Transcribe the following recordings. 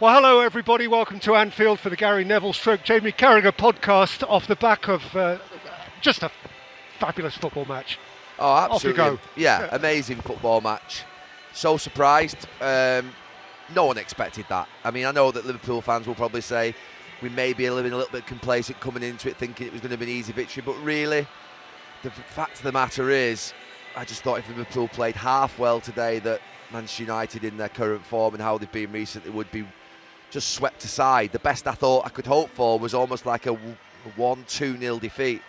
Well, hello everybody. Welcome to Anfield for the Gary Neville Jamie Carragher podcast off the back of just a fabulous football match. Oh, absolutely. Off you go. Yeah, amazing football match. So surprised. No one expected that. I mean, I know that Liverpool fans will probably say we may be a little bit complacent coming into it, thinking it was going to be an easy victory. But really, the fact of the matter is, I just thought if Liverpool played half well today, that Manchester United in their current form and how they've been recently would be just swept aside. The best I thought I could hope for was almost like a 1-2-0 defeat.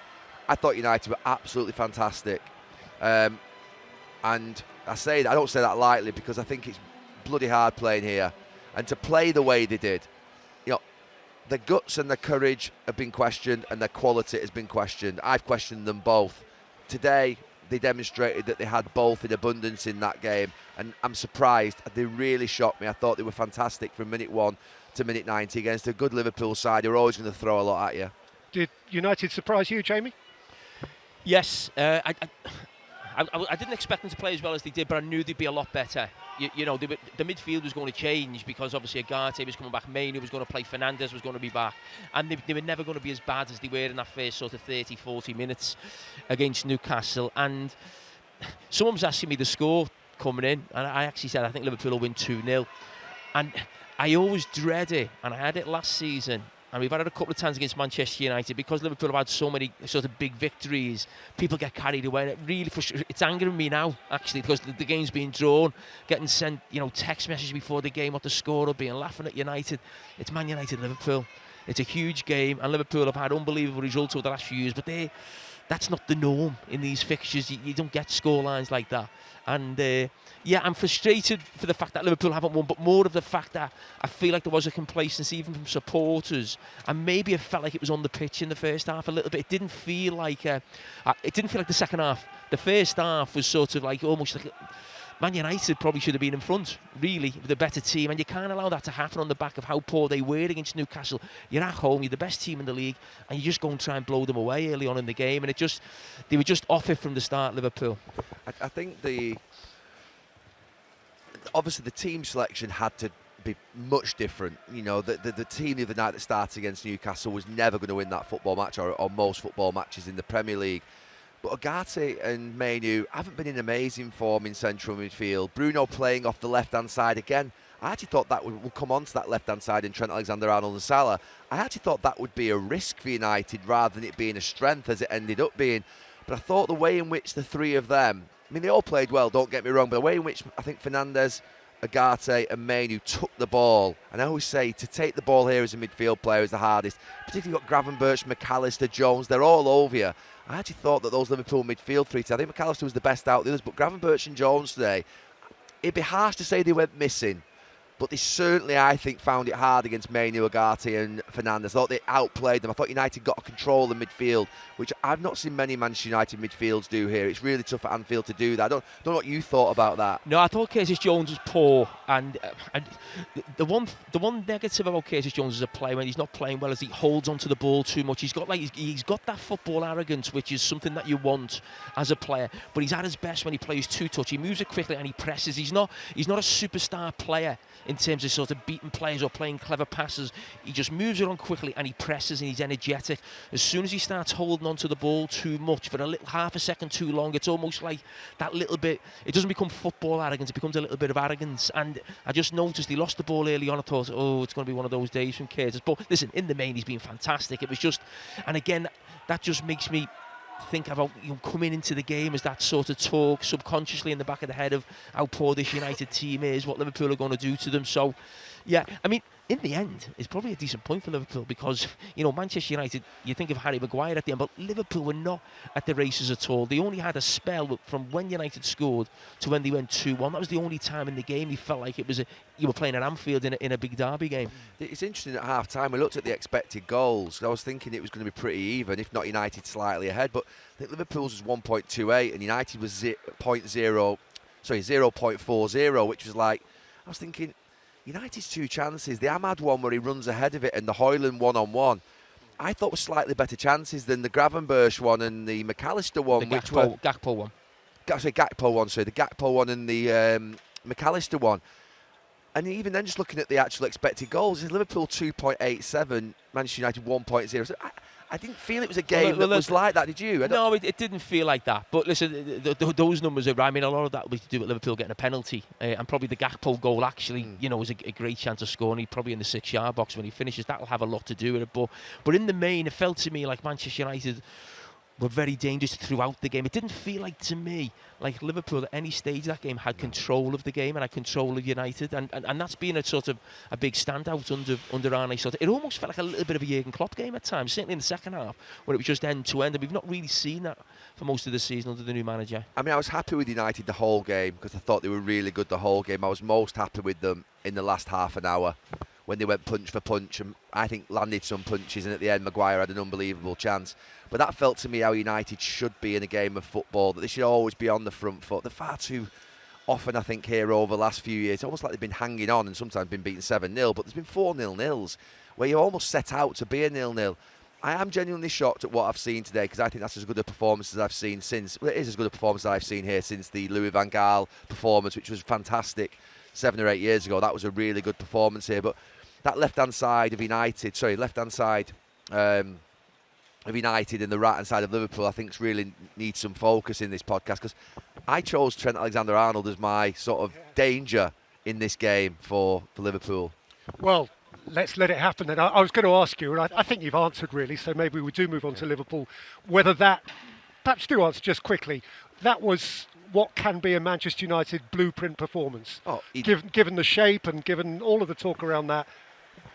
I thought United were absolutely fantastic. And I don't say that lightly, because I think it's bloody hard playing here. And to play the way they did, their guts and their courage have been questioned and their quality has been questioned. I've questioned them both. Today, they demonstrated that they had both in abundance in that game, and I'm surprised. They really shocked me. I thought they were fantastic from minute 1 to minute 90 against a good Liverpool side who are always going to throw a lot at you. Did United surprise you, Jamie? Yes, I didn't expect them to play as well as they did, but I knew they'd be a lot better. The midfield was going to change, because obviously Agate was coming back, Mainu was going to play, Fernandes was going to be back, and they were never going to be as bad as they were in that first sort of 30-40 minutes against Newcastle. And someone was asking me the score coming in, and I actually said I think Liverpool will win 2-0. And I always dread it, and I had it last season, and we've had it a couple of times against Manchester United, because Liverpool have had so many sort of big victories. People get carried away, and it really it's angering me now, actually, because the game's being drawn, getting sent text messages before the game what the score will be, and laughing at United. It's Man United Liverpool. It's a huge game, and Liverpool have had unbelievable results over the last few years, but that's not the norm in these fixtures. You don't get scorelines like that. And I'm frustrated for the fact that Liverpool haven't won, but more of the fact that I feel like there was a complacency even from supporters, and maybe it felt like it was on the pitch in the first half a little bit. It didn't feel like the second half. The first half was sort of like almost like Man United probably should have been in front, really, with a better team, and you can't allow that to happen on the back of how poor they were against Newcastle. You're at home, you're the best team in the league, and you just go and try and blow them away early on in the game, and they were just off it from the start, Liverpool. I think obviously the team selection had to be much different. The team the other night that started against Newcastle was never going to win that football match, or most football matches in the Premier League. But Agate and Mainu haven't been in amazing form in central midfield. Bruno playing off the left-hand side again. I actually thought that would come on to that left-hand side in Trent Alexander-Arnold and Salah. I actually thought that would be a risk for United rather than it being a strength, as it ended up being. But I thought the way in which the three of them, I mean, they all played well, don't get me wrong, but the way in which I think Fernandes, Agate and Mainu took the ball, and I always say to take the ball here as a midfield player is the hardest. Particularly you've got Gravenberch, McAllister, Jones, they're all over you. I actually thought that those Liverpool midfield three, I think McAllister was the best out of the others, but Gravenberch and Jones today, it'd be harsh to say they went missing, but they certainly, I think, found it hard against Mainu, Agate and Fernandes. I thought they outplayed them. I thought United got control of the midfield, which I've not seen many Manchester United midfields do here. It's really tough at Anfield to do that. I don't know what you thought about that. No, I thought Curtis Jones was poor, and the one negative about Curtis Jones as a player when he's not playing well is he holds onto the ball too much. He's got that football arrogance, which is something that you want as a player. But he's at his best when he plays two-touch. He moves it quickly and he presses. He's not a superstar player in terms of sort of beating players or playing clever passes. He just moves it on quickly and he presses and he's energetic. As soon as he starts holding onto the ball too much for half a second too long, it's almost like that little bit, it doesn't become football arrogance, it becomes a little bit of arrogance. And I just noticed he lost the ball early on. I thought, it's going to be one of those days from Curtis. But listen, in the main, he's been fantastic. It was just, and again, that just makes me think about coming into the game as that sort of talk subconsciously in the back of the head of how poor this United team is, what Liverpool are going to do to them. So, yeah, I mean, in the end, it's probably a decent point for Liverpool because, Manchester United, you think of Harry Maguire at the end, but Liverpool were not at the races at all. They only had a spell from when United scored to when they went 2-1. That was the only time in the game you felt like it was you were playing at Anfield in a big derby game. It's interesting at half-time, we looked at the expected goals. I was thinking it was going to be pretty even, if not United slightly ahead, but I think Liverpool's was 1.28 and United was 0.40, which was like, I was thinking, United's two chances, the Ahmad one where he runs ahead of it and the Højlund one-on-one, I thought were slightly better chances than the Gravenberch one and the McAllister one. The Gakpo one. The Gakpo one and the McAllister one. And even then, just looking at the actual expected goals, is Liverpool 2.87, Manchester United 1.0. So I didn't feel it was a game that was like that, did you? No, it didn't feel like that. But listen, those numbers are, I mean, a lot of that was to do with Liverpool getting a penalty. And probably the Gakpo goal actually, was a great chance of scoring. He probably in the 6-yard box when he finishes. That'll have a lot to do with it. But in the main, it felt to me like Manchester United were very dangerous throughout the game. It didn't feel like, to me, like Liverpool at any stage of that game had control of the game and had control of United, and that's been a sort of a big standout under Arne Slot. It almost felt like a little bit of a Jurgen Klopp game at times, certainly in the second half, where it was just end to end, and we've not really seen that for most of the season under the new manager. I mean, I was happy with United the whole game because I thought they were really good the whole game. I was most happy with them in the last half an hour when they went punch for punch, and I think landed some punches, and at the end Maguire had an unbelievable chance. But that felt to me how United should be in a game of football, that they should always be on the front foot. They're far too often, I think, here over the last few years, almost like they've been hanging on and sometimes been beaten 7-0, but there's been 4-0-0s where you're almost set out to be a 0-0. I am genuinely shocked at what I've seen today, because I think that's as good a performance as I've seen since, well, it is as good a performance as I've seen here since the Louis van Gaal performance, which was fantastic 7 or 8 years ago. That was a really good performance here, but that left-hand side of United, of United and the right-hand side of Liverpool, I think really needs some focus in this podcast, because I chose Trent Alexander-Arnold as my sort of danger in this game for Liverpool. Well, let's let it happen then. I was going to ask you, and I think you've answered really, so maybe we do move on to Liverpool, whether that, perhaps do answer just quickly, that was what can be a Manchester United blueprint performance, given the shape and given all of the talk around that.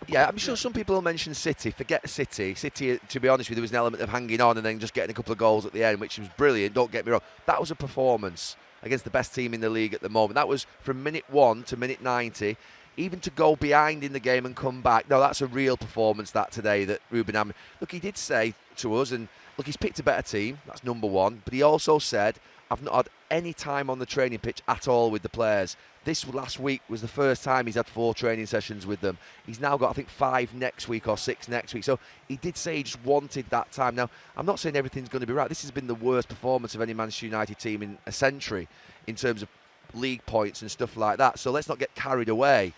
Yeah, I'm sure some people will mention City. Forget City. City, to be honest with you, there was an element of hanging on and then just getting a couple of goals at the end, which was brilliant, don't get me wrong. That was a performance against the best team in the league at the moment. That was from minute 1 to minute 90, even to go behind in the game and come back. No, that's a real performance, that today, that Ruben Amorim. Look, he did say to us, and look, he's picked a better team, that's number one, but he also said, I've not had any time on the training pitch at all with the players. This last week was the first time he's had 4 training sessions with them. He's now got, I think, 5 next week or 6 next week. So he did say he just wanted that time. Now, I'm not saying everything's going to be right. This has been the worst performance of any Manchester United team in a century in terms of league points and stuff like that. So let's not get carried away.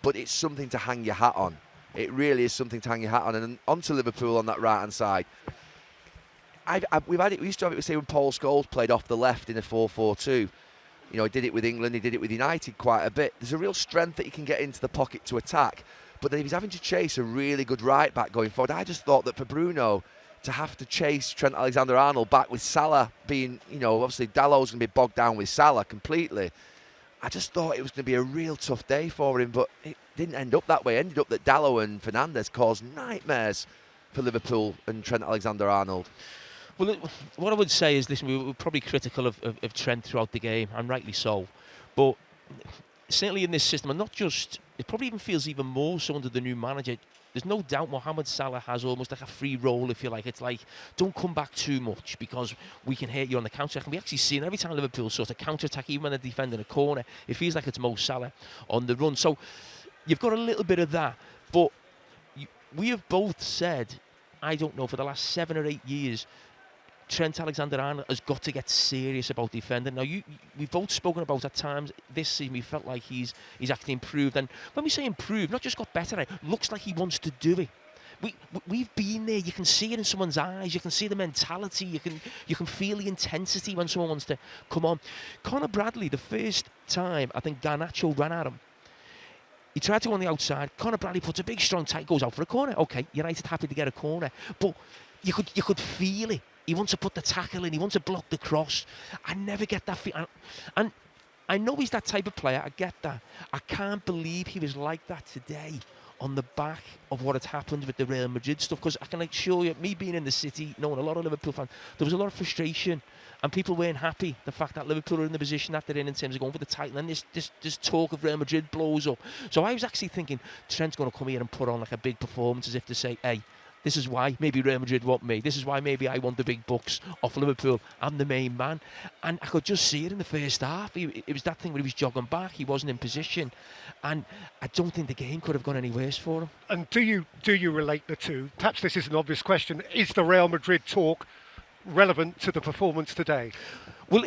But it's something to hang your hat on. It really is something to hang your hat on. And onto Liverpool on that right-hand side. We used to have it, say, when Paul Scholes played off the left in a 4-4-2. You know, he did it with England, he did it with United quite a bit. There's a real strength that he can get into the pocket to attack. But then if he's having to chase a really good right-back going forward, I just thought that for Bruno to have to chase Trent Alexander-Arnold back with Salah being, obviously Dallow's going to be bogged down with Salah completely. I just thought it was going to be a real tough day for him, but it didn't end up that way. It ended up that Dallow and Fernandes caused nightmares for Liverpool and Trent Alexander-Arnold. Well, what I would say is, listen, we were probably critical of Trent throughout the game, and rightly so. But certainly in this system, and not just, it probably even feels even more so under the new manager. There's no doubt Mohamed Salah has almost like a free role, if you like. It's like, don't come back too much because we can hit you on the counter-attack. And we actually see every time Liverpool sort of counter-attack, even when they're defending a corner, it feels like it's Mo Salah on the run. So you've got a little bit of that. But we have both said, I don't know, for the last 7 or 8 years, Trent Alexander-Arnold has got to get serious about defending. Now, we've both spoken about at times this season we felt like he's actually improved. And when we say improved, not just got better, it looks like he wants to do it. We've been there. You can see it in someone's eyes. You can see the mentality. You can feel the intensity when someone wants to come on. Conor Bradley, the first time I think Garnacho ran at him, he tried to go on the outside. Conor Bradley puts a big strong tight, goes out for a corner. Okay, United happy to get a corner, but you could feel it. He wants to put the tackle in. He wants to block the cross. I never get that feel. And I know he's that type of player. I get that. I can't believe he was like that today on the back of what had happened with the Real Madrid stuff. Because I can assure you, me being in the city, knowing a lot of Liverpool fans, there was a lot of frustration. And people weren't happy. The fact that Liverpool are in the position that they're in terms of going for the title. And this talk of Real Madrid blows up. So I was actually thinking, Trent's going to come here and put on like a big performance as if to say, hey, this is why maybe Real Madrid want me. This is why maybe I want the big bucks off Liverpool. I'm the main man. And I could just see it in the first half. It was that thing where he was jogging back. He wasn't in position. And I don't think the game could have gone any worse for him. And do you relate the two? Perhaps this is an obvious question. Is the Real Madrid talk relevant to the performance today? Well,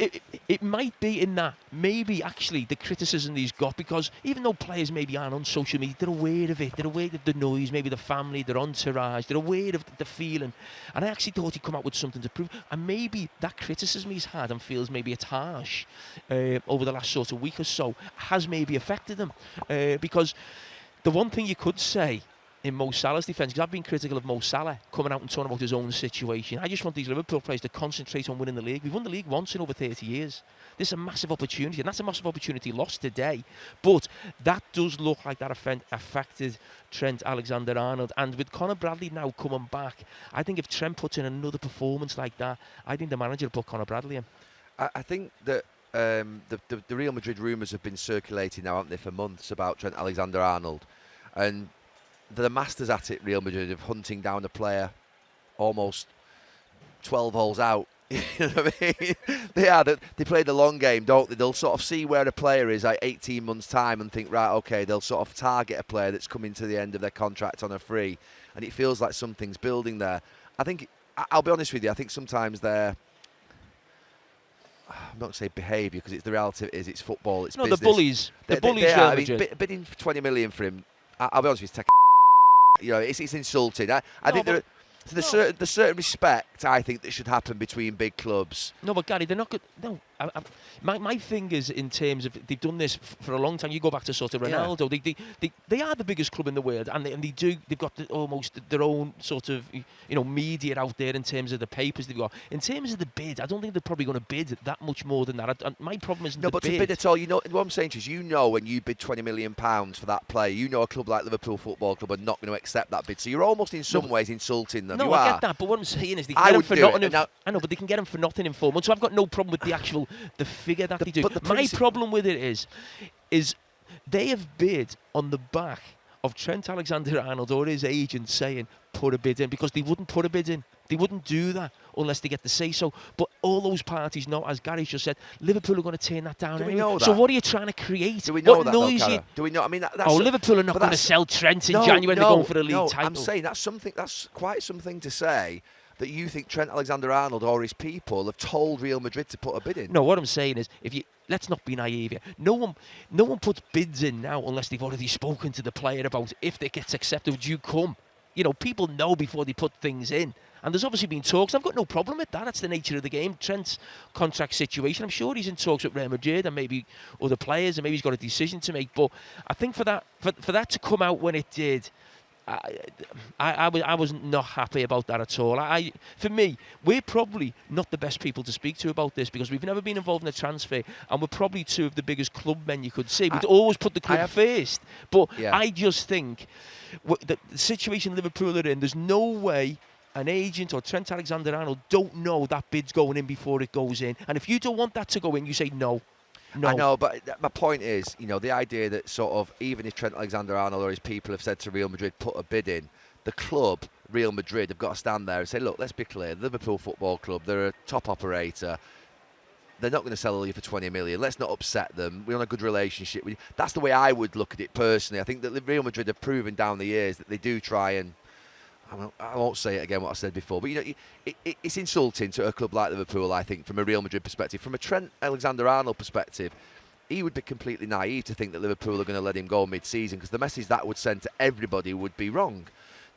it might be in that maybe actually the criticism he's got, because even though players maybe aren't on social media, they're aware of it, they're aware of the noise, maybe the family, their entourage, they're aware of the feeling. And I actually thought he'd come out with something to prove. And maybe that criticism he's had and feels maybe it's harsh over the last sort of week or so has maybe affected him. Because the one thing you could say in Mo Salah's defence, because I've been critical of Mo Salah coming out and talking about his own situation. I just want these Liverpool players to concentrate on winning the league. We've won the league once in over 30 years. This is a massive opportunity, and that's a massive opportunity lost today. But that does look like that affected Trent Alexander-Arnold. And with Conor Bradley now coming back, I think if Trent puts in another performance like that, I think the manager will put Conor Bradley in. I think that the Real Madrid rumours have been circulating now, haven't they, for months about Trent Alexander-Arnold. And they're masters at it, Real Madrid, of hunting down a player almost 12 holes out. You know what I mean? They play the long game, don't they? They'll sort of see where a player is like 18 months' time and think, right, okay, they'll sort of target a player that's coming to the end of their contract on a free. And it feels like something's building there. I think, I'll be honest with you, I think sometimes I'm not going to say behaviour, because it's the reality is it's football, it's business. The bullies. The bullies, Real I mean, bidding for 20 million for him, I'll be honest with you, it's insulting. I think there's certain respect, I think, that should happen between big clubs. No, but Gary, they're not good. No, my thing is, in terms of, they've done this for a long time. You go back to sort of Ronaldo. Yeah. They are the biggest club in the world, and they've got almost their own sort of media out there in terms of the papers they've got. In terms of the bid, I don't think they're probably going to bid that much more than that. My problem isn't the bid. No, but to bid at all, what I'm saying is, when you bid £20 million for that player, a club like Liverpool Football Club are not going to accept that bid. So you're almost in some ways insulting them. No, I get that, but what I'm saying is they can get him for nothing. I know, but they can get him for nothing in 4 months. So I've got no problem with the figure that they do. My problem with it is they have bid on the back of Trent Alexander-Arnold or his agent saying put a bid in, because they wouldn't put a bid in. They wouldn't do that unless they get the say so. But all those parties know, as Gary just said, Liverpool are going to turn that down anyway. Know that? So what are you trying to create? Do we know what that, noise though, Do we know? I mean, Liverpool are not going to sell Trent in January. They're going for the league title. I'm saying that's quite something to say, that you think Trent Alexander-Arnold or his people have told Real Madrid to put a bid in. No, what I'm saying is, let's not be naive here. No one puts bids in now unless they've already spoken to the player about if it gets accepted. Would you come? People know before they put things in. And there's obviously been talks. I've got no problem with that. That's the nature of the game. Trent's contract situation, I'm sure he's in talks with Real Madrid and maybe other players, and maybe he's got a decision to make. But I think for that to come out when it did, I was not happy about that at all. For me, we're probably not the best people to speak to about this, because we've never been involved in a transfer, and we're probably two of the biggest club men you could see. We'd always put the club first. But I just think the situation Liverpool are in, there's no way an agent or Trent Alexander-Arnold don't know that bid's going in before it goes in. And if you don't want that to go in, you say no. No. I know, but my point is, the idea that sort of, even if Trent Alexander-Arnold or his people have said to Real Madrid, put a bid in, the club, Real Madrid, have got to stand there and say, look, let's be clear, the Liverpool Football Club, they're a top operator. They're not going to sell you for 20 million. Let's not upset them. We're on a good relationship with you. That's the way I would look at it personally. I think that Real Madrid have proven down the years that they do try and, I won't say it again what I said before, but it's insulting to a club like Liverpool, I think, from a Real Madrid perspective. From a Trent Alexander-Arnold perspective, he would be completely naive to think that Liverpool are going to let him go mid-season, because the message that would send to everybody would be wrong.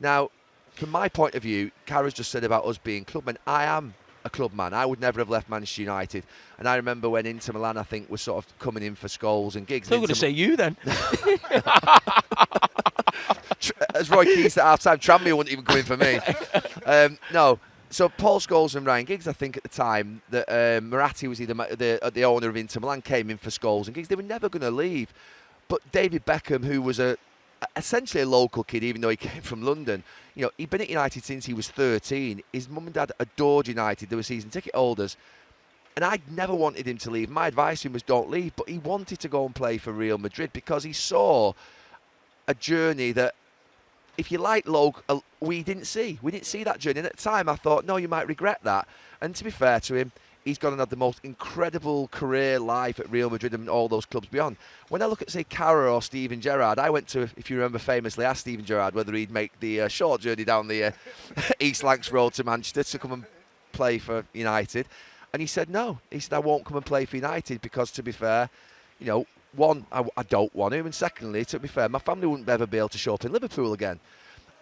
Now, from my point of view, Carragher's just said about us being clubmen. I am a club man. I would never have left Manchester United. And I remember when Inter Milan, I think, was sort of coming in for Scholes and gigs. I'm going to say you then. As Roy Keane at half-time, Tranmere wouldn't even come in for me. No. So Paul Scholes and Ryan Giggs, I think at the time, that Moratti was the owner of Inter Milan, came in for Scholes and Giggs. They were never going to leave. But David Beckham, who was essentially a local kid, even though he came from London, he'd been at United since he was 13. His mum and dad adored United. They were season ticket holders. And I never wanted him to leave. My advice to him was don't leave. But he wanted to go and play for Real Madrid because he saw a journey that, if you like, we didn't see. We didn't see that journey. And at the time, I thought, no, you might regret that. And to be fair to him, he's gone and had the most incredible career life at Real Madrid and all those clubs beyond. When I look at, say, Carragher or Steven Gerrard, I went to, if you remember, famously asked Steven Gerrard whether he'd make the short journey down the East Lancs Road to Manchester to come and play for United. And he said no. He said, I won't come and play for United because, to be fair, you know, one, I don't want to, and secondly, to be fair, my family wouldn't ever be able to show up in Liverpool again.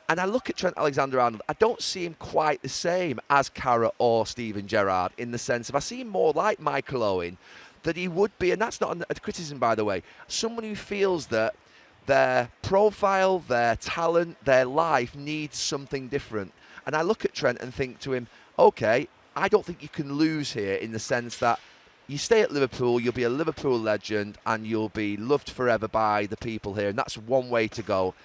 And I look at Trent Alexander-Arnold, I don't see him quite the same as Carragher or Steven Gerrard, in the sense of I see him more like Michael Owen, that he would be, and that's not a criticism, by the way, someone who feels that their profile, their talent, their life needs something different. And I look at Trent and think to him, okay, I don't think you can lose here, in the sense that you stay at Liverpool, you'll be a Liverpool legend, and you'll be loved forever by the people here, and that's one way to go.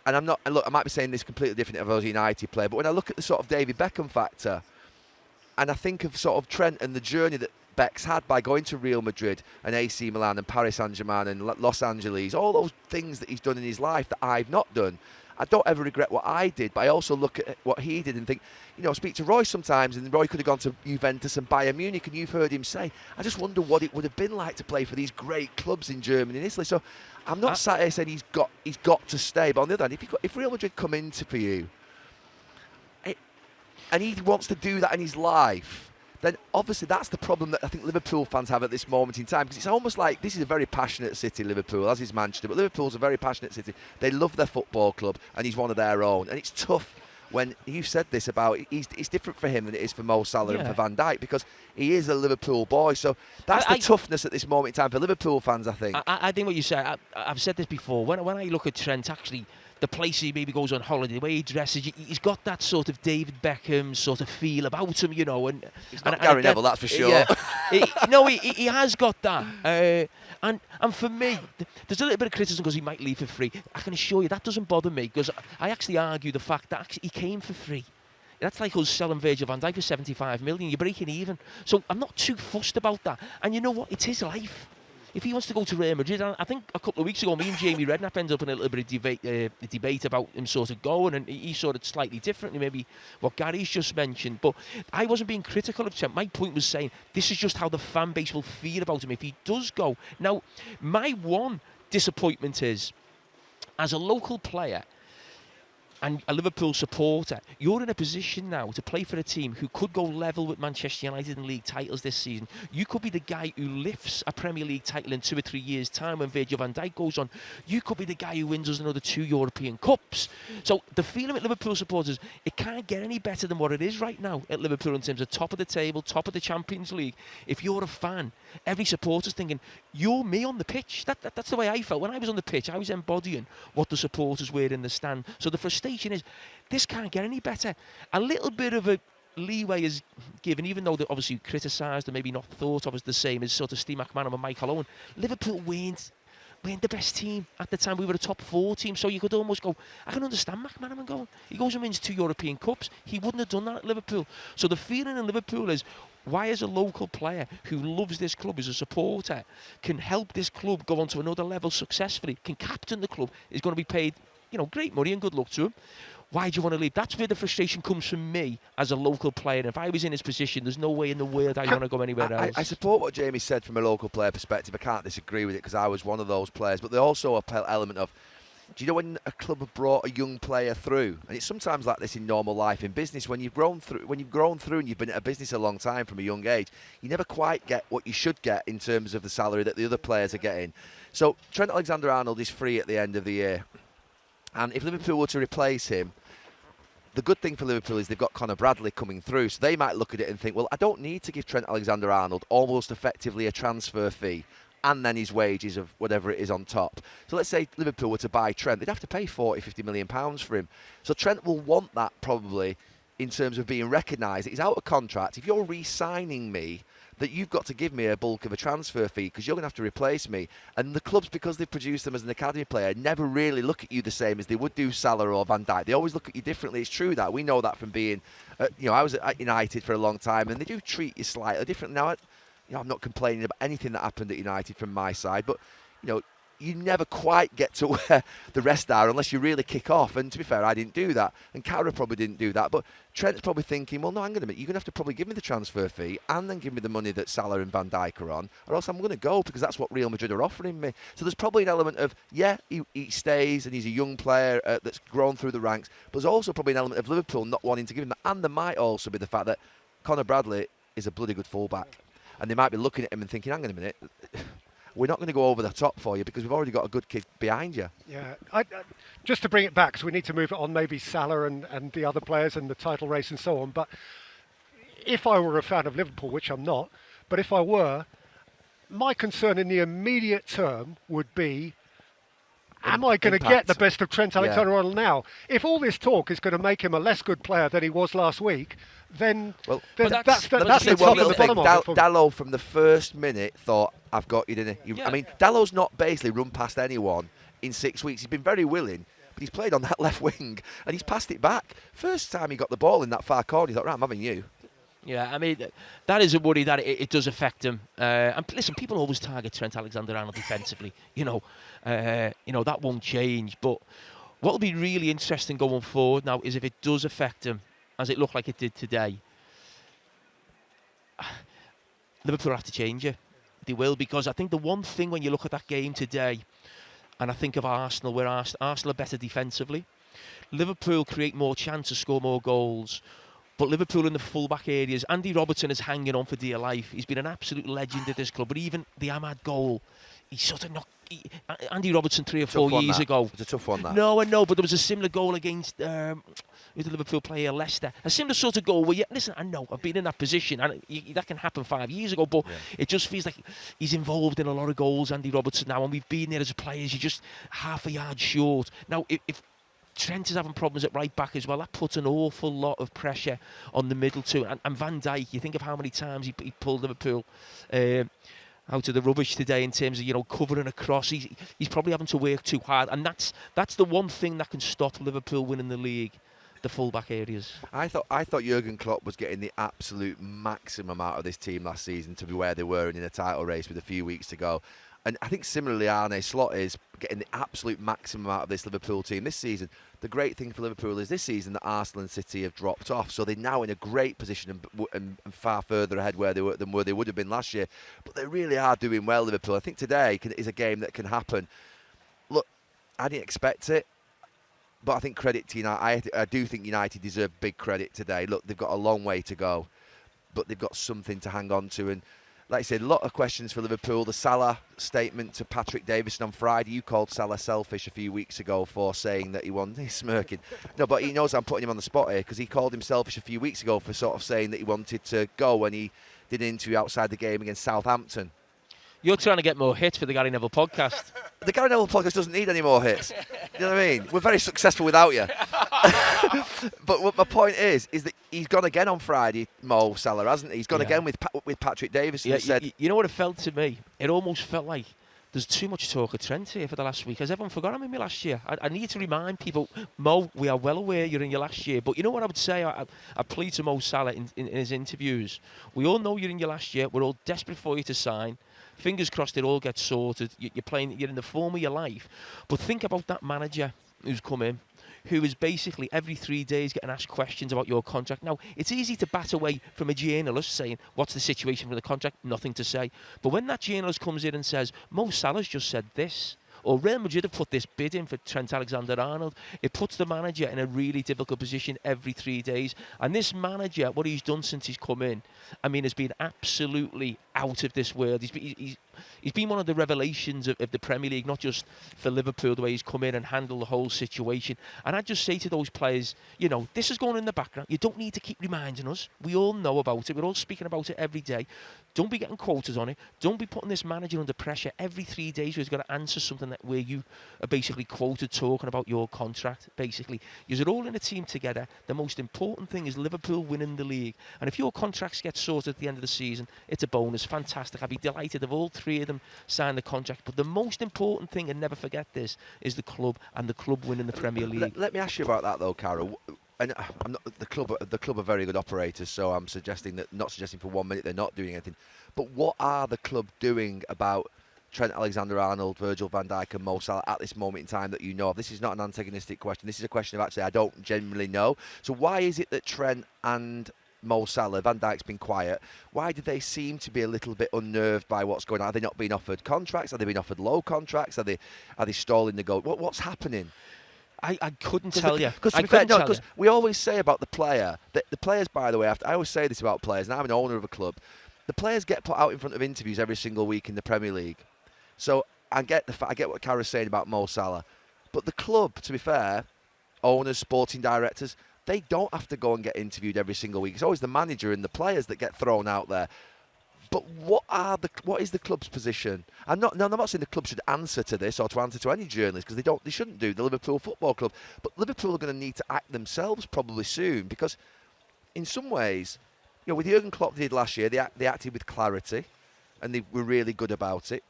And I'm not, and look, I might be saying this completely different if I was a United player, but when I look at the sort of David Beckham factor, and I think of sort of Trent and the journey that Beck's had by going to Real Madrid and AC Milan and Paris Saint-Germain and Los Angeles, all those things that he's done in his life that I've not done. I don't ever regret what I did, but I also look at what he did and think, you know, I speak to Roy sometimes, and Roy could have gone to Juventus and Bayern Munich, and you've heard him say, I just wonder what it would have been like to play for these great clubs in Germany and Italy. So I'm not sat here saying he's got to stay, but on the other hand, if Real Madrid come into for you, and he wants to do that in his life, then obviously that's the problem that I think Liverpool fans have at this moment in time, because it's almost like this is a very passionate city, Liverpool, as is Manchester, but Liverpool's a very passionate city. They love their football club, and he's one of their own, and it's tough when you've said this about it's different for him than it is for Mo Salah and for Van Dijk, because he is a Liverpool boy. So that's the toughness at this moment in time for Liverpool fans, I think. I think what you said, I've said this before, when I look at Trent, actually, the place he maybe goes on holiday, the way he dresses, he's got that sort of David Beckham sort of feel about him, you know. And he's not Gary Neville, that's for sure. Yeah. He has got that. And for me, there's a little bit of criticism because he might leave for free. I can assure you that doesn't bother me, because I actually argue the fact that actually he came for free. That's like us selling Virgil van Dijk for 75 million. You're breaking even. So I'm not too fussed about that. And you know what? It's his life. If he wants to go to Real Madrid, I think a couple of weeks ago, me and Jamie Redknapp ended up in a little bit of debate about him sort of going, and he sort of slightly differently, maybe what Gary's just mentioned. But I wasn't being critical of Trent. My point was saying this is just how the fan base will feel about him if he does go. Now, my one disappointment is, as a local player and a Liverpool supporter, you're in a position now to play for a team who could go level with Manchester United in league titles this season. You could be the guy who lifts a Premier League title in 2 or 3 years' time when Virgil van Dijk goes on. You could be the guy who wins us another 2 European Cups. So the feeling at Liverpool supporters, it can't get any better than what it is right now at Liverpool in terms of top of the table, top of the Champions League. If you're a fan, every supporter's thinking, you're me on the pitch. That's the way I felt. When I was on the pitch, I was embodying what the supporters were in the stand. So the frustration is, this can't get any better. A little bit of a leeway is given, even though they're obviously criticised and maybe not thought of as the same as sort of Steve McManaman and Michael Owen. Liverpool weren't the best team at the time. We were a top 4 team, so you could almost go, I can understand McManaman going. He goes and wins 2 European Cups. He wouldn't have done that at Liverpool. So the feeling in Liverpool is, why as a local player who loves this club, as a supporter, can help this club go on to another level successfully, can captain the club, is going to be paid, you know, great money and good luck to him. Why do you want to leave? That's where the frustration comes from me as a local player. And if I was in his position, there's no way in the world I want to go anywhere else. I support what Jamie said from a local player perspective. I can't disagree with it, because I was one of those players. But there's also a element of, do you know when a club have brought a young player through? And it's sometimes like this in normal life, in business, when you've grown through and you've been at a business a long time from a young age, you never quite get what you should get in terms of the salary that the other players are getting. So Trent Alexander-Arnold is free at the end of the year. And if Liverpool were to replace him, the good thing for Liverpool is they've got Conor Bradley coming through, so they might look at it and think, well, I don't need to give Trent Alexander-Arnold almost effectively a transfer fee and then his wages of whatever it is on top. So let's say Liverpool were to buy Trent, they'd have to pay 40, 50 million pounds for him. So Trent will want that probably in terms of being recognised. He's out of contract. If you're re-signing me, that you've got to give me a bulk of a transfer fee, because you're going to have to replace me. And the clubs, because they've produced them as an academy player, never really look at you the same as they would do Salah or Van Dijk. They always look at you differently. It's true that. We know that from being, I was at United for a long time, and they do treat you slightly different. Now, I'm not complaining about anything that happened at United from my side, but, you never quite get to where the rest are unless you really kick off. And to be fair, I didn't do that. And Carragher probably didn't do that. But Trent's probably thinking, well, no, hang on a minute. You're going to have to probably give me the transfer fee and then give me the money that Salah and Van Dijk are on, or else I'm going to go, because that's what Real Madrid are offering me. So there's probably an element of, he stays and he's a young player that's grown through the ranks. But there's also probably an element of Liverpool not wanting to give him that. And there might also be the fact that Conor Bradley is a bloody good fullback. And they might be looking at him and thinking, hang on a minute, we're not going to go over the top for you because we've already got a good kid behind you. Yeah, just to bring it back, because we need to move it on, maybe Salah and the other players and the title race and so on. But if I were a fan of Liverpool, which I'm not, but if I were, my concern in the immediate term would be, am I going to get the best of Trent Alexander-Arnold now? If all this talk is going to make him a less good player than he was last week, then that's the top of the bottom of it. Dalot from the first minute thought, I've got you, didn't he? I mean, Dallow's not basically run past anyone in 6 weeks. He's been very willing, but he's played on that left wing and he's passed it back. First time he got the ball in that far corner, he thought, right, I'm having you. Yeah, I mean, that is a worry that it does affect him. And listen, people always target Trent Alexander-Arnold defensively. That won't change. But what will be really interesting going forward now is if it does affect him, as it looked like it did today. Liverpool have to change it. They will, because I think the one thing when you look at that game today, and I think of Arsenal, where Arsenal are better defensively. Liverpool create more chances, score more goals. But Liverpool in the full-back areas, Andy Robertson is hanging on for dear life. He's been an absolute legend at this club. But even the Ahmad goal, he's sort of not... Andy Robertson 3 or 4 years ago. It's a tough one, that. No, I know, but there was a similar goal against with the Liverpool player, Leicester. A similar sort of goal where, listen, I know, I've been in that position, and that can happen 5 years ago, but it just feels like he's involved in a lot of goals, Andy Robertson, now, and we've been there as players. You're just half a yard short. Now, if Trent is having problems at right back as well, that puts an awful lot of pressure on the middle too. And Van Dijk, you think of how many times he pulled Liverpool out of the rubbish today in terms of covering across. He's probably having to work too hard, and that's the one thing that can stop Liverpool winning the league. The full-back areas. I thought Jurgen Klopp was getting the absolute maximum out of this team last season to be where they were in a title race with a few weeks to go. And I think similarly Arne Slot is getting the absolute maximum out of this Liverpool team this season. The great thing for Liverpool is this season that Arsenal and City have dropped off, so they're now in a great position and far further ahead than where they would have been last year. But they really are doing well, Liverpool. I think today is a game that can happen. Look, I didn't expect it. But I think credit to United. I do think United deserve big credit today. Look, they've got a long way to go, but they've got something to hang on to. And like I said, a lot of questions for Liverpool. The Salah statement to Patrick Davison on Friday. You called Salah selfish a few weeks ago for saying that he wanted... He's smirking. No, but he knows I'm putting him on the spot here because he called him selfish a few weeks ago for sort of saying that he wanted to go when he did an interview outside the game against Southampton. You're trying to get more hits for the Gary Neville podcast. The Gary Neville podcast doesn't need any more hits. You know what I mean? We're very successful without you. But what my point is that he's gone again on Friday, Mo Salah, hasn't he? He's gone again with Patrick Davison. Yeah, said, you know what it felt to me? It almost felt like there's too much talk of Trent here for the last week. Has everyone forgotten him in last year? I need to remind people, Mo, we are well aware you're in your last year. But you know what I would say? I plead to Mo Salah in his interviews. We all know you're in your last year. We're all desperate for you to sign. Fingers crossed it all gets sorted. You're playing, you're in the form of your life. But think about that manager who's come in, who is basically every 3 days getting asked questions about your contract. Now, it's easy to bat away from a journalist saying, what's the situation for the contract? Nothing to say. But when that journalist comes in and says, Mo Salah's just said this, or Real Madrid have put this bid in for Trent Alexander-Arnold, it puts the manager in a really difficult position every 3 days. And this manager, what he's done since he's come in, I mean, has been absolutely out of this world. He's been one of the revelations of the Premier League, not just for Liverpool, the way he's come in and handled the whole situation. And I'd just say to those players, this is going in the background. You don't need to keep reminding us. We all know about it. We're all speaking about it every day. Don't be getting quotas on it. Don't be putting this manager under pressure every 3 days where he's got to answer something where you are basically quoted talking about your contract, basically. You're all in a team together. The most important thing is Liverpool winning the league. And if your contracts get sorted at the end of the season, it's a bonus. Fantastic. I'd be delighted if all three of them sign the contract. But the most important thing, and never forget this, is the club and the club winning the Premier League. Let me ask you about that though, Carol. And I'm not, the club are very good operators, so I'm not suggesting for 1 minute they're not doing anything. But what are the club doing about Trent Alexander-Arnold, Virgil van Dijk and Mo Salah at this moment in time that you know of? This is not an antagonistic question. This is a question of actually I don't generally know. So why is it that Trent and Mo Salah, Van Dijk's been quiet, why do they seem to be a little bit unnerved by what's going on? Are they not being offered contracts? Are they being offered low contracts? Are they stalling the goal? What's happening? I couldn't tell you. Because we always say about the player, that the players, by the way, I always say this about players, and I'm an owner of a club, the players get put out in front of interviews every single week in the Premier League. So I get what Kara's saying about Mo Salah. But the club, to be fair, owners, sporting directors, they don't have to go and get interviewed every single week. It's always the manager and the players that get thrown out there. But what is the club's position? I'm not saying the club should answer to this or to answer to any journalist, because they shouldn't do, the Liverpool Football Club. But Liverpool are going to need to act themselves probably soon, because in some ways, with Jurgen Klopp did last year, they acted with clarity, and they were really good about it.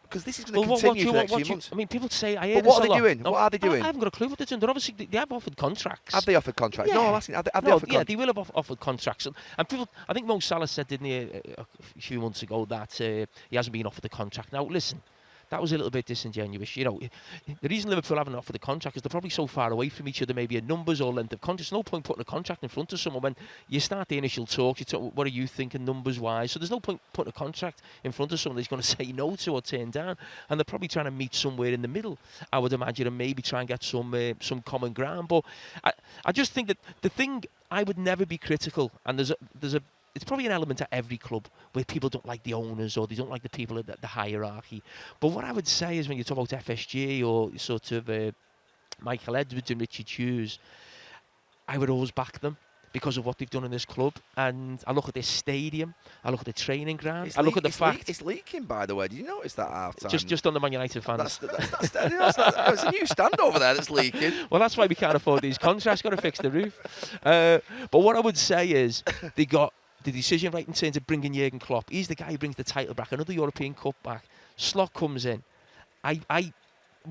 Because this is going to continue for the next few months. I mean, people say, I hear but what this are they a lot. doing? No, what are they doing? I haven't got a clue what they're doing. They're obviously, they have offered contracts. Have they offered contracts? Yeah. No, I'm asking, have they offered contracts? Yeah, they will have offered contracts. And people, I think Mo Salah said, didn't he, a few months ago, that he hasn't been offered a contract. Now, listen, that was a little bit disingenuous. The reason Liverpool haven't offered a contract is they're probably so far away from each other, maybe in numbers or length of contract. There's no point putting a contract in front of someone when you start the initial talks. You talk, what are you thinking numbers-wise? So there's no point putting a contract in front of someone that he's going to say no to or turn down. And they're probably trying to meet somewhere in the middle, I would imagine, and maybe try and get some common ground. But I just think that the thing, I would never be critical, and it's probably an element at every club where people don't like the owners or they don't like the people at the hierarchy. But what I would say is, when you talk about FSG or sort of Michael Edwards and Richard Hughes, I would always back them because of what they've done in this club. And I look at this stadium, I look at the training ground, I look at the fact... It's leaking, by the way. Did you notice that half time? Just on the Man United fans. That's a new stand over there that's leaking. Well, that's why we can't afford these contracts. Got to fix the roof. But what I would say is, they got the decision right in terms of bringing Jurgen Klopp. He's the guy who brings the title back, another European Cup back. Slot comes in.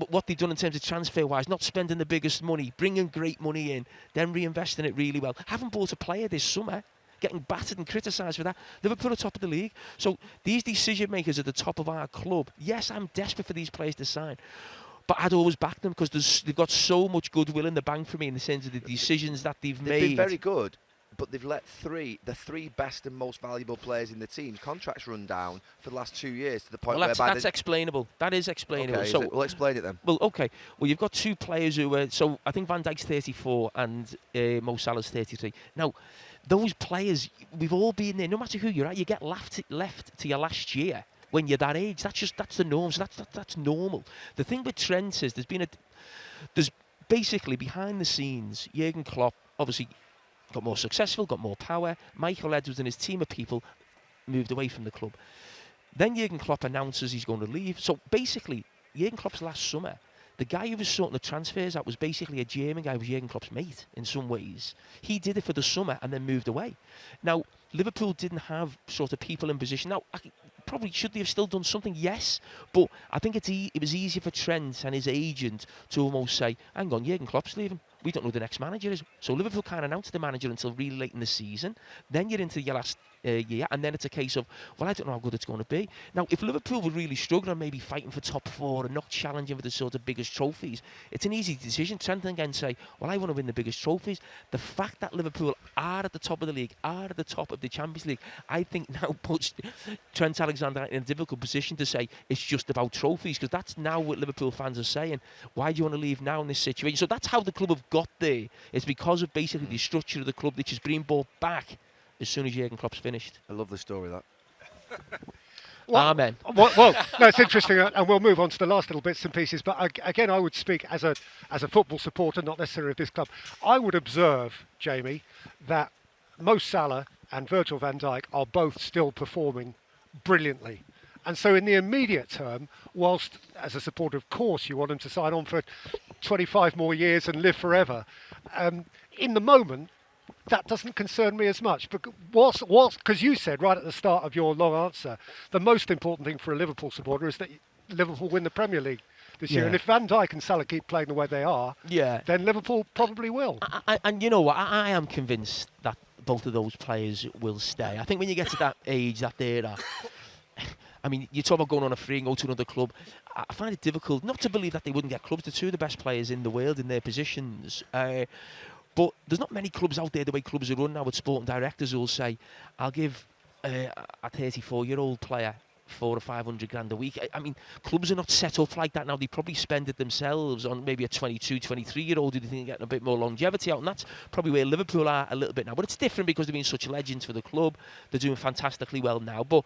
What they've done in terms of transfer-wise, not spending the biggest money, bringing great money in, then reinvesting it really well. Haven't bought a player this summer, getting battered and criticised for that. Liverpool are top of the league. So these decision-makers at the top of our club, yes, I'm desperate for these players to sign, but I'd always back them because they've got so much goodwill in the bank for me, in the sense of the decisions that they've made. They've been very good. But they've let the three best and most valuable players in the team contracts run down for the last 2 years, to the point where that's explainable. That is explainable. Okay, so we'll explain it then. Well, okay. Well, you've got two players who are... So I think Van Dijk's 34 and Mo Salah's 33. Now, those players, we've all been there. No matter who you're at, you get left to your last year when you're that age. That's the norm. So that's normal. The thing with Trent is there's basically behind the scenes, Jurgen Klopp obviously got more successful, got more power. Michael Edwards and his team of people moved away from the club. Then Jurgen Klopp announces he's going to leave. So basically, Jurgen Klopp's last summer, the guy who was sorting the transfers out was basically a German guy who was Jurgen Klopp's mate in some ways. He did it for the summer and then moved away. Now, Liverpool didn't have sort of people in position. Now, probably should they have still done something? Yes. But I think it was easier for Trent and his agent to almost say, hang on, Jurgen Klopp's leaving. We don't know who the next manager is. So Liverpool can't announce the manager until really late in the season. Then you're into your last year, and then it's a case of, well, I don't know how good it's going to be. Now, if Liverpool were really struggling, maybe fighting for top four and not challenging for the sort of biggest trophies, it's an easy decision. Trent again say, well, I want to win the biggest trophies. The fact that Liverpool are at the top of the league, are at the top of the Champions League, I think now puts Trent Alexander in a difficult position to say it's just about trophies, because that's now what Liverpool fans are saying. Why do you want to leave now in this situation? So that's how the club have got there. It's because of basically the structure of the club, which is being brought back as soon as Jurgen Klopp's finished. I love the story, that. Amen. Well, no, it's interesting, and we'll move on to the last little bits and pieces. But again, I would speak as a football supporter, not necessarily of this club. I would observe, Jamie, that Mo Salah and Virgil van Dijk are both still performing brilliantly. And so in the immediate term, whilst as a supporter, of course, you want them to sign on for 25 more years and live forever, in the moment, that doesn't concern me as much. But because you said right at the start of your long answer, the most important thing for a Liverpool supporter is that Liverpool win the Premier League this year. And if Van Dijk and Salah keep playing the way they are, then Liverpool probably will. And you know what? I am convinced that both of those players will stay. I think when you get to that age, that era, I mean, you talk about going on a free and go to another club. I find it difficult not to believe that they wouldn't get clubs. They're two of the best players in the world in their positions. But there's not many clubs out there the way clubs are run now with sporting directors who will say, I'll give a 34-year-old player 400 or 500 grand a week. I mean, clubs are not set up like that now. They probably spend it themselves on maybe a 22, 23-year-old who they think are getting a bit more longevity out, and that's probably where Liverpool are a little bit now. But it's different because they've been such legends for the club. They're doing fantastically well now. But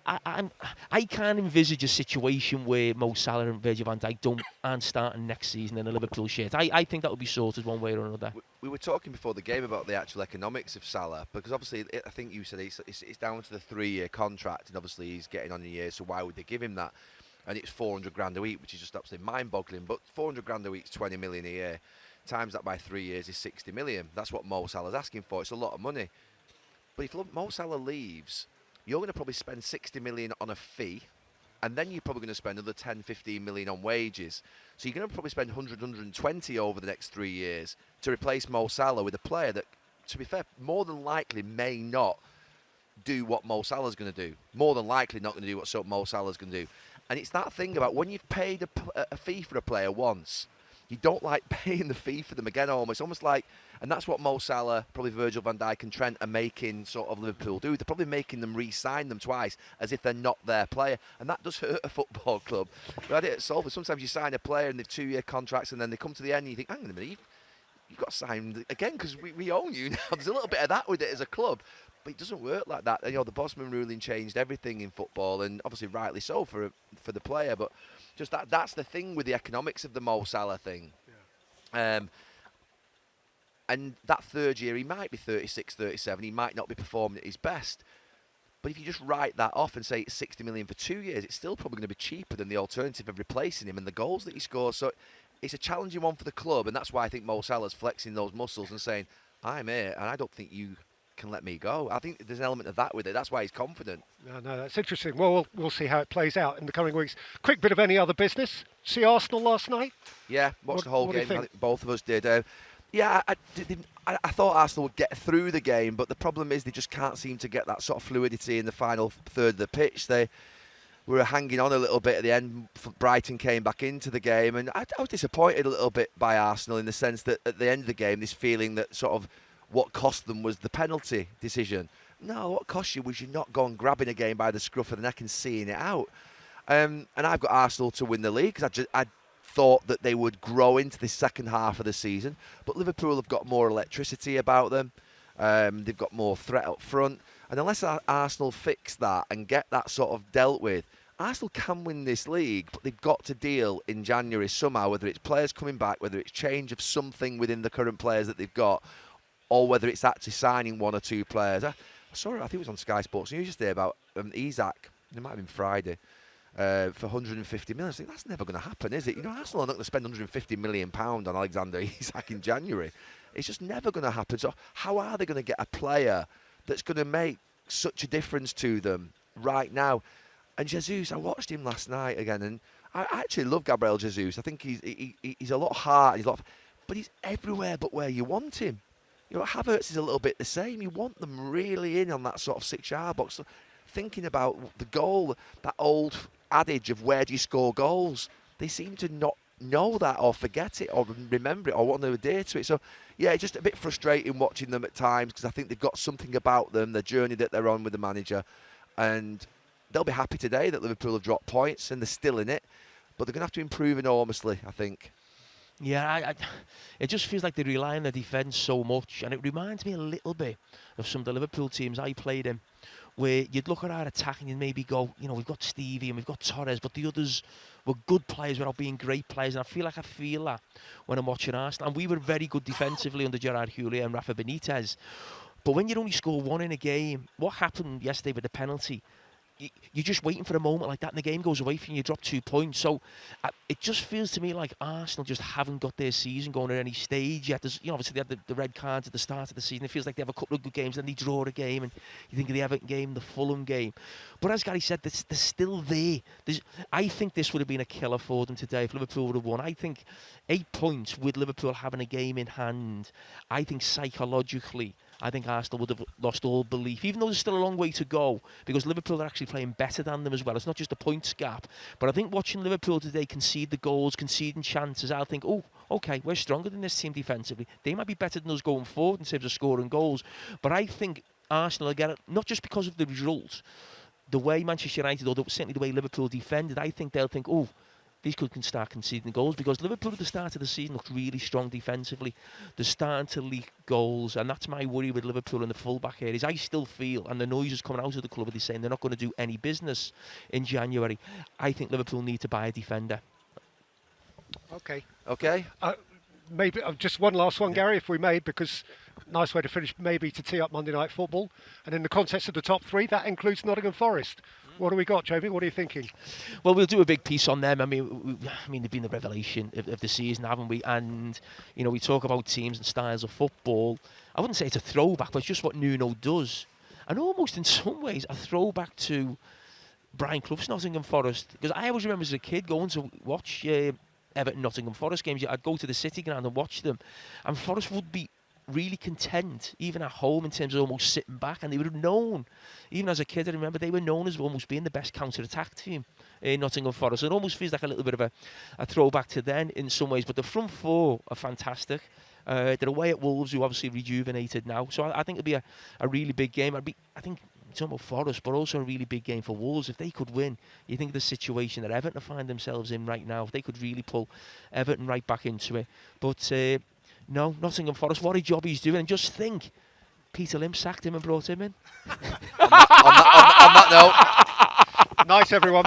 I can't envisage a situation where Mo Salah and Virgil van Dijk aren't starting next season in a Liverpool shirt. I think that would be sorted one way or another. We were talking before the game about the actual economics of Salah, because obviously I think you said it's down to the 3-year contract, and obviously he's getting on a year, so why would they give him that? And it's 400 grand a week, which is just absolutely mind-boggling. But 400 grand a week is 20 million a year. Times that by 3 years is 60 million. That's what Mo Salah's asking for. It's a lot of money. But if Mo Salah leaves, you're going to probably spend 60 million on a fee, and then you're probably going to spend another 10, 15 million on wages. So you're going to probably spend 100, 120 over the next 3 years to replace Mo Salah with a player that, to be fair, more than likely may not do what Mo Salah's going to do. More than likely not going to do what Mo Salah's going to do. And it's that thing about when you've paid a fee for a player once, you don't like paying the fee for them again almost like, and that's what Mo Salah, probably Virgil van Dijk and Trent are making sort of Liverpool do. They're probably making them re-sign them twice as if they're not their player, and that does hurt a football club. We had it at Salford. Sometimes you sign a player and they've 2-year contracts, and then they come to the end and you think, hang on a minute, you've got signed again because we own you now. There's a little bit of that with it as a club. But it doesn't work like that. And, the Bosman ruling changed everything in football, and obviously rightly so for the player. But just that's the thing with the economics of the Mo Salah thing. Yeah. And that third year, he might be 36, 37. He might not be performing at his best. But if you just write that off and say it's 60 million for 2 years, it's still probably going to be cheaper than the alternative of replacing him and the goals that he scores. So it's a challenging one for the club, and that's why I think Mo Salah's flexing those muscles and saying, I'm here, and I don't think you can let me go. I think there's an element of that with it. That's why he's confident. No, that's interesting. Well, we'll see how it plays out in the coming weeks. Quick bit of any other business. See Arsenal last night? Yeah, watched the whole game. I think both of us did. I thought Arsenal would get through the game, but the problem is they just can't seem to get that sort of fluidity in the final third of the pitch. They were hanging on a little bit at the end. Brighton came back into the game, and I was disappointed a little bit by Arsenal in the sense that at the end of the game, this feeling that sort of what cost them was the penalty decision. No, what cost you was you not going grabbing a game by the scruff of the neck and seeing it out. And I've got Arsenal to win the league because I thought that they would grow into the second half of the season. But Liverpool have got more electricity about them. They've got more threat up front. And unless Arsenal fix that and get that sort of dealt with, Arsenal can win this league, but they've got to deal in January somehow, whether it's players coming back, whether it's change of something within the current players that they've got, or whether it's actually signing one or two players. I saw it, I think it was on Sky Sports News yesterday about Isak, it might have been Friday, for 150 million. I think that's never going to happen, is it? Arsenal are not going to spend 150 million pound on Alexander Isak in January. It's just never going to happen. So how are they going to get a player that's going to make such a difference to them right now? And Jesus, I watched him last night again, and I actually love Gabriel Jesus. I think he's a lot hard, but he's everywhere but where you want him. Havertz is a little bit the same. You want them really in on that sort of 6-yard box. So thinking about the goal, that old adage of where do you score goals, they seem to not know that or forget it or remember it or want to adhere to it. So, yeah, it's just a bit frustrating watching them at times because I think they've got something about them, the journey that they're on with the manager. And they'll be happy today that Liverpool have dropped points and they're still in it. But they're going to have to improve enormously, I think. Yeah, it just feels like they rely on the defence so much, and it reminds me a little bit of some of the Liverpool teams I played in, where you'd look at our attack and you'd maybe go, we've got Stevie and we've got Torres, but the others were good players without being great players, and I feel that when I'm watching Arsenal. And we were very good defensively under Gerard Houllier and Rafa Benitez, but when you only score one in a game, what happened yesterday with the penalty? You're just waiting for a moment like that and the game goes away from you, you drop 2 points. So it just feels to me like Arsenal just haven't got their season going at any stage yet. There's, obviously they had the red cards at the start of the season. It feels like they have a couple of good games, then they draw a game, and you think of the Everton game, the Fulham game. But as Gary said, they're still there. I think this would have been a killer for them today if Liverpool would have won. I think 8 points with Liverpool having a game in hand, I think psychologically, I think Arsenal would have lost all belief, even though there's still a long way to go, because Liverpool are actually playing better than them as well. It's not just a points gap. But I think watching Liverpool today concede the goals, conceding chances, I'll think, oh, okay, we're stronger than this team defensively. They might be better than us going forward in terms of scoring goals. But I think Arsenal, again, not just because of the result, the way Manchester United, or certainly the way Liverpool defended, I think they'll think, oh, these can start conceding goals, because Liverpool at the start of the season looked really strong defensively. They're starting to leak goals, and that's my worry with Liverpool in the full-back areas. I still feel, and the noise is coming out of the club, they're saying they're not going to do any business in January. I think Liverpool need to buy a defender. Okay. Maybe just one last one, Gary, if we may, because nice way to finish, maybe to tee up Monday Night Football. And in the context of the top three, that includes Nottingham Forest. What do we got, Jamie? What are you thinking? Well, we'll do a big piece on them. I mean, they've been the revelation of the season, haven't we? And, we talk about teams and styles of football. I wouldn't say it's a throwback, but it's just what Nuno does. And almost in some ways, a throwback to Brian Clough's Nottingham Forest. Because I always remember as a kid going to watch Everton Nottingham Forest games. I'd go to the City ground and watch them. And Forest would be really content, even at home, in terms of almost sitting back, and they would have known, even as a kid, I remember they were known as almost being the best counter-attack team in Nottingham Forest. It almost feels like a little bit of a throwback to then in some ways, but the front four are fantastic. They're away at Wolves, who obviously rejuvenated now, so I think it'll be a really big game. I think it's about Forest, but also a really big game for Wolves. If they could win, you think of the situation that Everton find themselves in right now, if they could really pull Everton right back into it. But no, Nottingham Forest, what a job he's doing. And just think, Peter Lim sacked him and brought him in. on that note. Nice, everyone.